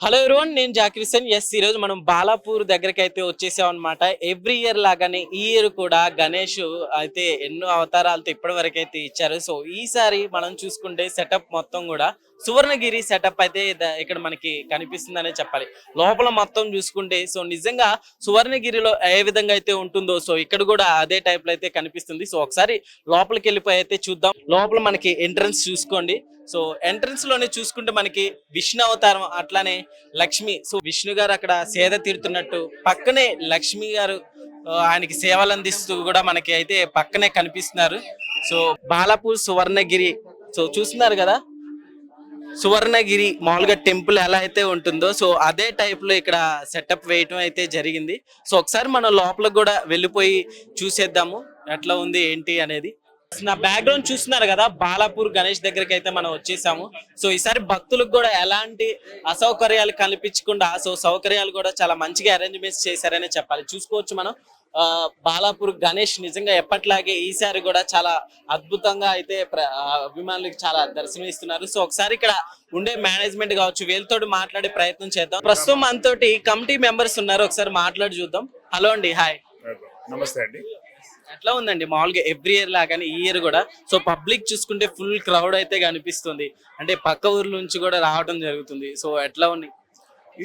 Hello everyone, నేను జాకిర్ హుసేన్. ఈ రోజు మనం బాలాపూర్ దగ్గరికి అయితే వచ్చేసాం అనమాట. ఎవ్రీ ఇయర్ లాగానే ఈ ఇయర్ కూడా గణేష్ అయితే ఎన్నో అవతారాలతో ఇప్పటి వరకు అయితే ఇచ్చారు. సో ఈసారి మనం చూసుకుంటే సెటప్ మొత్తం కూడా సువర్ణగిరి సెటప్ అయితే ఇక్కడ మనకి కనిపిస్తుందనే చెప్పాలి. లోపల మొత్తం చూసుకుంటే సో నిజంగా సువర్ణగిరిలో ఏ విధంగా అయితే ఉంటుందో సో ఇక్కడ కూడా అదే టైప్ లో అయితే కనిపిస్తుంది. సో ఒకసారి లోపలికి వెళ్ళిపోయి అయితే చూద్దాం. లోపల మనకి ఎంట్రన్స్ చూసుకోండి. సో ఎంట్రన్స్ లోనే చూసుకుంటే మనకి విష్ణు అవతారం, అట్లానే లక్ష్మి. సో విష్ణు గారు అక్కడ సేద తీరుతున్నట్టు, పక్కనే లక్ష్మి గారు ఆయనకి సేవలు అందిస్తూ కూడా మనకి అయితే పక్కనే కనిపిస్తున్నారు. సో బాలాపూర్ సువర్ణగిరి, సో చూస్తున్నారు కదా సువర్ణగిరి మామూలుగా టెంపుల్ ఎలా అయితే ఉంటుందో సో అదే టైప్ లో ఇక్కడ సెటప్ వేయటం అయితే జరిగింది. సో ఒకసారి మనం లోపలికి కూడా వెళ్ళిపోయి చూసేద్దాము ఎట్లా ఉంది ఏంటి అనేది. నా బ్యాక్గ్రౌండ్ చూస్తున్నారు కదా, బాలాపూర్ గణేష్ దగ్గరికి అయితే మనం వచ్చేసాము. సో ఈసారి భక్తులకు కూడా ఎలాంటి అసౌకర్యాలు కల్పించకుండా సో సౌకర్యాలు కూడా చాలా మంచిగా అరేంజ్మెంట్స్ చేశారనే చెప్పాలి. చూసుకోవచ్చు మనం బాలాపూర్ గణేష్ నిజంగా ఎప్పట్లాగే ఈసారి కూడా చాలా అద్భుతంగా అయితే అభిమానులకు చాలా దర్శనం ఇస్తున్నారు. సో ఒకసారి ఇక్కడ ఉండే మేనేజ్మెంట్ కావచ్చు వీళ్ళతో మాట్లాడే ప్రయత్నం చేద్దాం. ప్రస్తుతం మనతోటి కమిటీ మెంబర్స్ ఉన్నారు, ఒకసారి మాట్లాడి చూద్దాం. హలో అండి, హాయ్. నమస్తే అండి. ఎట్లా ఉందండి మామూలుగా ఎవ్రీ ఇయర్ లాగానే ఈ ఇయర్ కూడా సో పబ్లిక్ చూసుకుంటే ఫుల్ క్రౌడ్ అయితే కనిపిస్తుంది, అంటే పక్క ఊర్ల నుంచి కూడా రావడం జరుగుతుంది. సో ఎట్లా ఉంది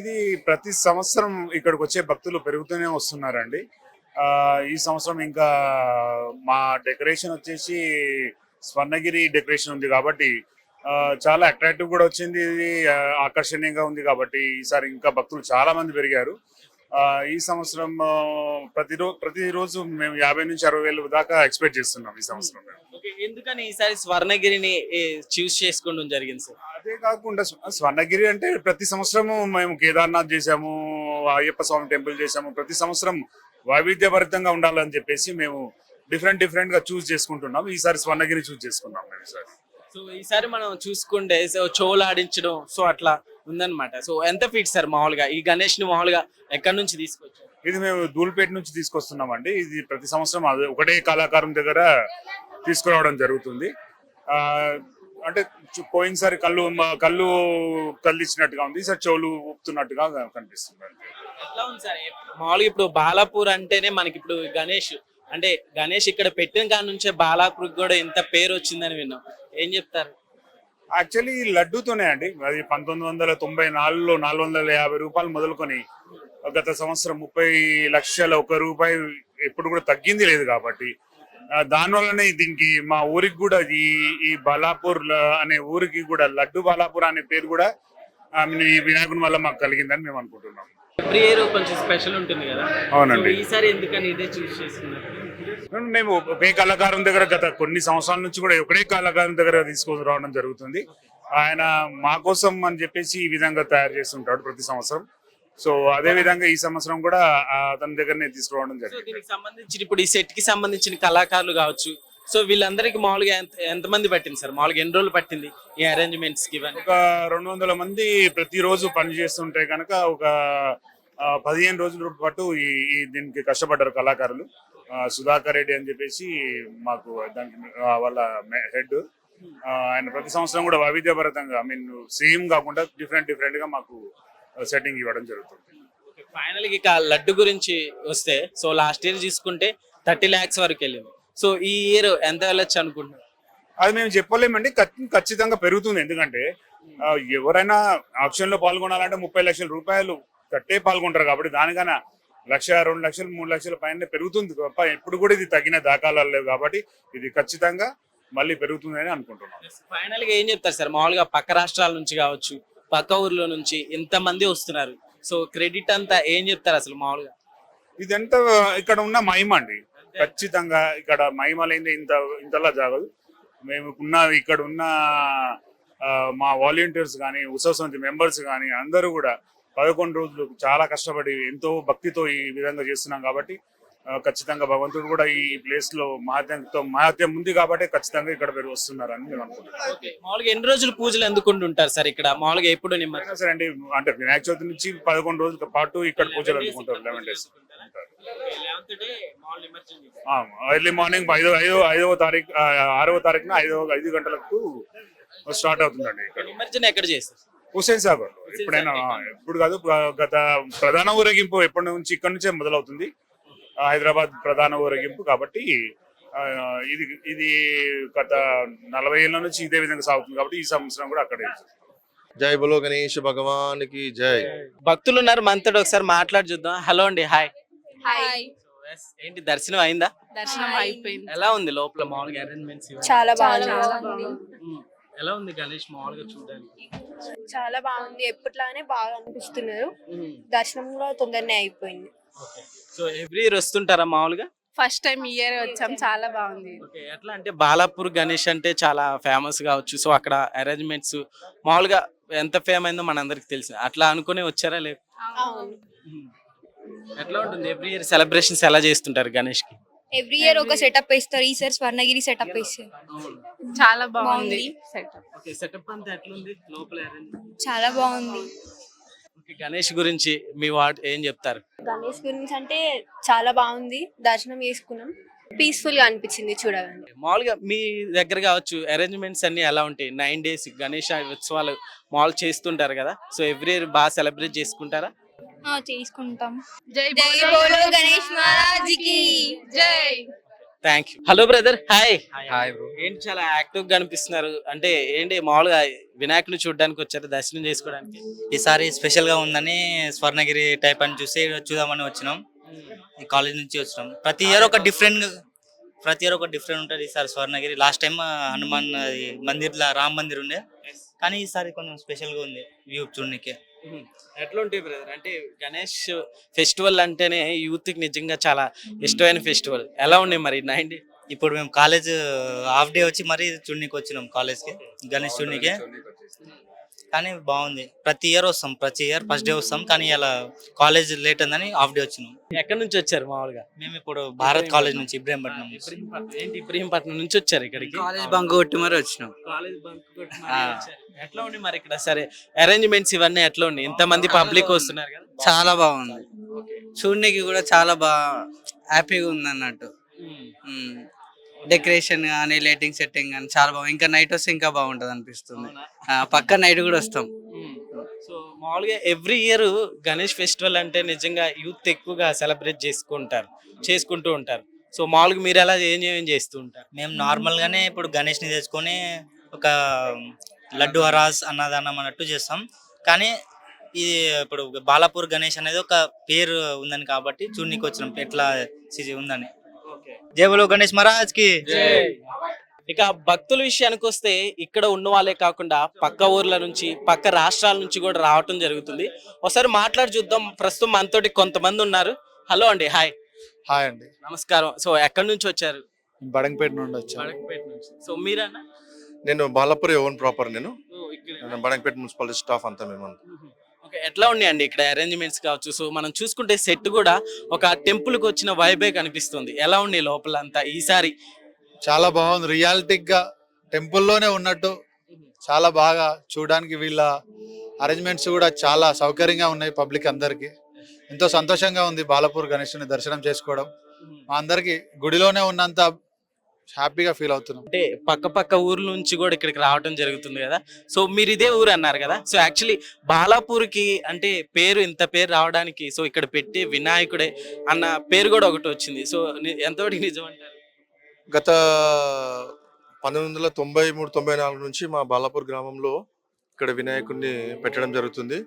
ఇది? ప్రతి సంవత్సరం ఇక్కడికి వచ్చే భక్తులు పెరుగుతూనే వస్తున్నారండి. ఈ సంవత్సరం ఇంకా మా డెకరేషన్ వచ్చేసి స్వర్ణగిరి డెకరేషన్ ఉంది కాబట్టి చాలా అట్రాక్టివ్ కూడా వచ్చింది. ఇది ఆకర్షణీయంగా ఉంది కాబట్టి ఈసారి ఇంకా భక్తులు చాలా మంది పెరిగారు. ఈ సంవత్సరం ప్రతిరోజు మేము 50 నుంచి 60 వేలు దాకా ఎక్స్పెక్ట్ చేస్తున్నాం ఈ సంవత్సరం. ఎందుకని ఈసారి స్వర్ణగిరిని చూస్ చేసుకోవడం జరిగింది సార్? అదే కాకుండా స్వర్ణగిరి అంటే ప్రతి సంవత్సరము మేము కేదార్నాథ్ చేసాము, అయ్యప్ప స్వామి టెంపుల్ చేసాము. ప్రతి సంవత్సరం వైవిధ్యభరితంగా ఉండాలని చెప్పేసి మేము డిఫరెంట్ గా చూస్ చేసుకుంటున్నాం. ఈసారి స్వర్ణగిరి చూస్ చేసుకున్నాం మేము ఈసారి. సో ఈసారి మనం చూసుకుంటే సో చోలు ఆడించడం సో అట్లా ఉందన్నమాట. సో ఎంత ఫీట్ సార్ మామూలుగా ఈ గణేష్ ని మామూలుగా ఎక్కడి నుంచి తీసుకొచ్చారు? ఇది మేము ధూల్పేట నుంచి తీసుకొస్తున్నాం అండి. ఇది ప్రతి సంవత్సరం అదే ఒకటే కళాకారం దగ్గర తీసుకురావడం జరుగుతుంది. అంటే పోయినసారి కళ్ళు కదిలిచ్చినట్టుగా ఉంది, ఈసారి చెవులు ఊపుతున్నట్టుగా కనిపిస్తుంది. ఎట్లా ఉంది సార్ మామూలుగా ఇప్పుడు బాలాపూర్ అంటేనే మనకి ఇప్పుడు గణేష్, అంటే గణేష్ ఇక్కడ పెట్టిన కాడ నుంచే బాలాపూర్ కూడా ఇంత పేరు వచ్చిందని విన్నాం, ఏం చెప్తారు? యాక్చువల్లీ లడ్డూతోనే అండి. అది 1994లో 450 రూపాయలు మొదలుకొని గత సంవత్సరం 30 లక్షల 1 రూపాయి ఎప్పుడు కూడా తగ్గింది లేదు కాబట్టి దానివల్లనే దీనికి మా ఊరికి కూడా ఈ బాలాపూర్ అనే ఊరికి కూడా లడ్డు బాలాపూర్ అనే పేరు కూడా ఈ వినాయకుని వల్ల మాకు కలిగిందని మేము అనుకుంటున్నాం. ఎవ్రీ ఇయర్ కొంచెం స్పెషల్ ఉంటుంది కదా. అవునండి. ఈసారి ఎందుకని ఇదే చూస్ చేసుకున్నారు? మేము ఒకే కళాకారం దగ్గర గత కొన్ని సంవత్సరాల నుంచి కూడా ఒకటే కళాకారం దగ్గర తీసుకొని రావడం జరుగుతుంది. ఆయన మా కోసం అని చెప్పేసి ఈ విధంగా తయారు చేస్తుంటాడు ప్రతి సంవత్సరం. సో అదే విధంగా ఈ సంవత్సరం కూడా అతని దగ్గరనే తీసుకురావడం జరిగింది. దీనికి సంబంధించి ఇప్పుడు ఈ సెట్ కి సంబంధించిన కళాకారులు కావచ్చు, సో వీళ్ళందరికి మామూలుగా ఎంతమంది పట్టింది సార్? మామూలుగా ఎన్ని రోజులు పట్టింది ఈ అరేంజ్మెంట్స్ కి? ఒక 200 మంది ప్రతిరోజు పని చేస్తుంటే కనుక ఒక 15 రోజుల పాటు దీనికి కష్టపడ్డారు కళాకారులు. సుధాకర్ రెడ్డి అని చెప్పేసి మాకు దానికి వాళ్ళ హెడ్. ఆయన ప్రతి సంవత్సరం కూడా వైవిధ్యభరితంగా సేమ్ కాకుండా డిఫరెంట్ గా మాకు సెట్టింగ్ ఇవ్వడం జరుగుతుంది. ఫైనల్ ఇక లడ్డు గురించి వస్తే సో లాస్ట్ ఇయర్ తీసుకుంటే 30 lakhs వరకు వెళ్ళింది. సో ఈ ఇయర్ ఎంత వెళ్ళొచ్చు అనుకుంటున్నారు? అది మేము చెప్పలేమండి, ఖచ్చితంగా పెరుగుతుంది. ఎందుకంటే ఎవరైనా ఆప్షన్ లో పాల్గొనాలంటే 30 లక్షల రూపాయలు కట్టే పాల్గొంటారు కాబట్టి దానికన్నా 1 లక్ష 2 లక్షలు 3 లక్షల పైన పెరుగుతుంది తప్ప ఎప్పుడు కూడా ఇది తగిన దాఖలాలు లేవు కాబట్టి ఇది ఖచ్చితంగా మళ్ళీ పెరుగుతుందని అనుకుంటున్నాం. ఫైనల్ గా ఏం చెప్తారు సార్? మామూలుగా పక్క రాష్ట్రాల నుంచి కావచ్చు, పక్క ఊర్లో నుంచి ఇంతమంది వస్తున్నారు, సో క్రెడిట్ అంతా ఏం చెప్తారు అసలు మామూలుగా? ఇదంతా ఇక్కడ ఉన్న మహిమ అండి. ఖచ్చితంగా ఇక్కడ మహిమ లేని ఇంతలా జరగదు. ఇక్కడ ఉన్న మా వాలంటీర్స్ కానీ ఉత్సవ సమితి మెంబర్స్ కానీ అందరూ కూడా 11 రోజులు చాలా కష్టపడి ఎంతో భక్తితో ఈ విధంగా చేస్తున్నాం కాబట్టి ఖచ్చితంగా భగవంతుడు కూడా ఈ ప్లేస్ లో మహాత్యం ఉంది కాబట్టి ఖచ్చితంగా ఇక్కడ వస్తున్నారని మేము అనుకుంటున్నాం. మామూలుగా ఎన్ని రోజులు పూజలు ఎందుకుంటుంటారు సార్ ఇక్కడ? మామూలుగా ఎప్పుడు సరే అండి, అంటే వినాయక చవితి నుంచి 11 రోజుల పాటు ఇక్కడ పూజలు అందుకుంటారు. 11 days ఎర్లీ మార్నింగ్ 6వ తారీఖున 5 గంటలకు స్టార్ట్ అవుతుందండి. నిమజ్జనం ఎక్కడ చేస్తారు? హుస్సేన్ సాగర్ ఎప్పుడైనా ఎప్పుడు కాదు గత ప్రధాన ఊరేగింపు ఎప్పటి నుంచి ఇక్కడ నుంచే మొదలవుతుంది. హైదరాబాద్ ప్రధాన ఊరేగింపు కాబట్టి ఆ, ఇది ఇది గత 40 ఏళ్ల నుంచి ఇదే విధంగా సాగుతుంది కాబట్టి ఈ సంవత్సరం కూడా అక్కడే. జై బోలో గణేష్ భగవాన్ కి జై. భక్తులు ఉన్నారు మనతో, ఒకసారి మాట్లాడి చూద్దాం. హలో అండి, హాయ్. హాయ్. ఏంటి దర్శనం అయిందా? దర్శనం అయిపోయింది. ఎలా ఉంది లోపల మామూలుగా అరేంజ్మెంట్స్? చాలా బాగుంది. ఎలా ఉంది గణేష్ మామూలుగా చూడడానికి? చాలా బాగుంది. ఎప్పట్లానే బాగా అనిపిస్తున్నారు. దర్శనం కూడా తొందరనే అయిపోయింది. సో ఎవ్రీ ఇయర్ వస్తుంటారా మామూలుగా? ఫస్ట్ టైం ఇయర్ వచ్చాం. చాలా బాగుంది. ఓకే, ఎట్లా అంటే బాలాపూర్ గణేష్ అంటే చాలా ఫేమస్ కావచ్చు. సో అక్కడ అరేంజ్మెంట్స్ మామూలుగా ఎంత ఫేమ్ అయిందో మనందరికి తెలుసు. అట్లా అనుకునే వచ్చారా లేదు? అవును. ఎట్లా ఉంటుంది ఎవ్రీ ఇయర్ సెలబ్రేషన్స్ ఎలా చేస్తుంటారు గణేష్ కి? ఎవ్రీ ఇయర్ ఒక సెటప్ వేస్తారు. ఈసారి స్వర్ణగిరి సెటప్ వేస్తారు. చాలా బాగుంది. ఓకే, సెటప్ అంతా ఎట్లుంది లోపల arrangement? చాలా బాగుంది. ఓకే, గణేష్ గురించి మీ వాట్ ఏం చెప్తారు? గణేష్ గురించి అంటే చాలా బాగుంది. దర్శనం చేసుకున్నాం. పీస్ఫుల్ గా అనిపించింది చూడగానే. మామూలుగా మీ దగ్గర కావచ్చు అరేంజ్మెంట్స్ అన్ని ఎలా ఉంటాయి? 9 days గణేష్ ఉత్సవాలు మామూలు చేస్తుంటారు కదా. సో ఎవ్రీ ఇయర్ బాగా సెలబ్రేట్ చేసుకుంటారా? చేసుకుంటాం. జై జై బోలో గణేష్ మహారాజ్ కి జై. Thank you. Hello brother, hi. Hi bro. ఏంటి చాలా యాక్టివ్ గా కనిపిస్తున్నారు? అంటే ఏంటి మామూలుగా వినాయకుని చూడడానికి వచ్చారు, దర్శనం చేసుకోవడానికి? ఈసారి స్పెషల్ గా ఉందని స్వర్ణగిరి టైప్ అని చూసి చూద్దామని వచ్చినాం. ఈ కాలేజ్ నుంచి వచ్చినాం. ప్రతి ఇయర్ ఒక డిఫరెంట్ ఉంటుంది. ఈసారి స్వర్ణగిరి లాస్ట్ టైం హనుమాన్ మందిర్ రామ్ మందిర్ ఉండే, కానీ ఈసారి కొంచెం స్పెషల్ గా ఉంది వ్యూ చూడడానికి. ఎట్లా ఉంటాయి బ్రదర్? అంటే గణేష్ ఫెస్టివల్ అంటేనే యూత్ కి నిజంగా చాలా ఇష్టమైన ఫెస్టివల్. ఎలా ఉన్నాయి మరి 9 days? ఇప్పుడు మేము కాలేజ్ హాఫ్ డే వచ్చి మరి చూడనికి వచ్చినాం కాలేజ్ కి, గణేష్ చూడనికి. కానీ బాగుంది. ప్రతి ఇయర్ ఫస్ట్ డే వస్తాం, కానీ ఇలా కాలేజ్ లేట్ అందని హాఫ్ డే వచ్చినాం. ఎక్కడి నుంచి వచ్చారు మామూలుగా? మేము ఇప్పుడు భారత్ కాలేజ్ నుంచి ఇబ్రహీంపట్నం. ఏంటి ఇబ్రహీంపట్నం నుంచి వచ్చారు ఇక్కడికి? కాలేజ్ బంక్ కొట్టి మరి వచ్చినాం. కాలేజ్ బంక్ కొట్టి మరీ వచ్చారు. ఎట్లా ఉంది మరి ఇక్కడ? సరే, అరేంజ్మెంట్స్ ఇవన్నీ ఎట్లా ఉన్నాయి? ఇంతమంది పబ్లిక్ వస్తున్నారు కదా. చాలా బాగుంది. చూడడానికి కూడా చాలా హ్యాపీగా ఉంది అన్నట్టు. డెకరేషన్ కానీ లైటింగ్ సెట్టింగ్ కానీ చాలా బాగుంది. ఇంకా నైట్ వస్తే ఇంకా బాగుంటది అనిపిస్తుంది. పక్క నైట్ కూడా వస్తాం. సో మామూలుగా ఎవ్రీ ఇయర్ గణేష్ ఫెస్టివల్ అంటే నిజంగా యూత్ ఎక్కువగా సెలబ్రేట్ చేసుకుంటూ ఉంటారు. సో మామూలుగా మీరు ఎలా ఏం చేస్తూ ఉంటారు? మేము నార్మల్ గానే ఇప్పుడు గణేష్ ని తెచ్చుకొని ఒక లడ్డు హరాస్ అన్నదానం అన్నట్టు చేస్తాం. కానీ ఇది ఇప్పుడు బాలాపూర్ గణేష్ అనేది ఒక పేరు ఉందని కాబట్టి చూడనీకి వచ్చినాం ఎట్లా ఉందని. జై బోలో గణేష్ మహారాజ్ కి. ఇక భక్తుల విషయానికి వస్తే ఇక్కడ ఉన్న వాళ్ళే కాకుండా పక్క ఊర్ల నుంచి, పక్క రాష్ట్రాల నుంచి కూడా రావటం జరుగుతుంది. ఒకసారి మాట్లాడి చూద్దాం. ప్రస్తుతం మనతోటి కొంతమంది ఉన్నారు. హలో అండి, హాయ్. హాయ్ అండి. నమస్కారం. సో ఎక్కడి నుంచి వచ్చారు? బడంగపేట నుండి వచ్చాను. బడంగపేట నుంచి. సో మీరన్నా? నేను బాలాపూర్ ఓన్ ప్రాపర్. నేను ఇక్కడ బడంగపేట మున్సిపాలిటీ స్టాఫ్ అంతా మేము. ఓకే, ఎట్లా ఉన్నాయండి ఇక్కడ అరేంజ్మెంట్స్ కావచ్చు? సో మనం చూసుకుంటే సెట్ కూడా ఒక టెంపుల్ కి వచ్చిన వైబే కనిపిస్తుంది. ఎలా ఉంది లోపల అంతా ఈసారి? చాలా బాగుంది. రియాలిటిక్ గా టెంపుల్లోనే ఉన్నట్టు చాలా బాగా చూడడానికి. వీళ్ళ అరేంజ్మెంట్స్ కూడా చాలా సౌకర్యంగా ఉన్నాయి. పబ్లిక్ అందరికి ఎంతో సంతోషంగా ఉంది బాలాపూర్ గణేశుని దర్శనం చేసుకోవడం. మా అందరికి గుడిలోనే ఉన్నంత హ్యాపీగా ఫీల్ అవుతున్నాం. అంటే పక్క ఊర్ల నుంచి కూడా ఇక్కడికి రావడం జరుగుతుంది కదా. సో మీరు ఇదే ఊరు అన్నారు కదా. సో యాక్చువల్లీ బాలాపూర్కి అంటే ఇంత పేరు రావడానికి సో ఇక్కడ పెట్టి వినాయకుడే అన్న పేరు కూడా ఒకటి వచ్చింది. సో ఎంతవరకు నిజం అంటారు? గత 1993-94 నుంచి మా బాలాపూర్ గ్రామంలో ఇక్కడ వినాయకుడిని పెట్టడం జరుగుతుంది.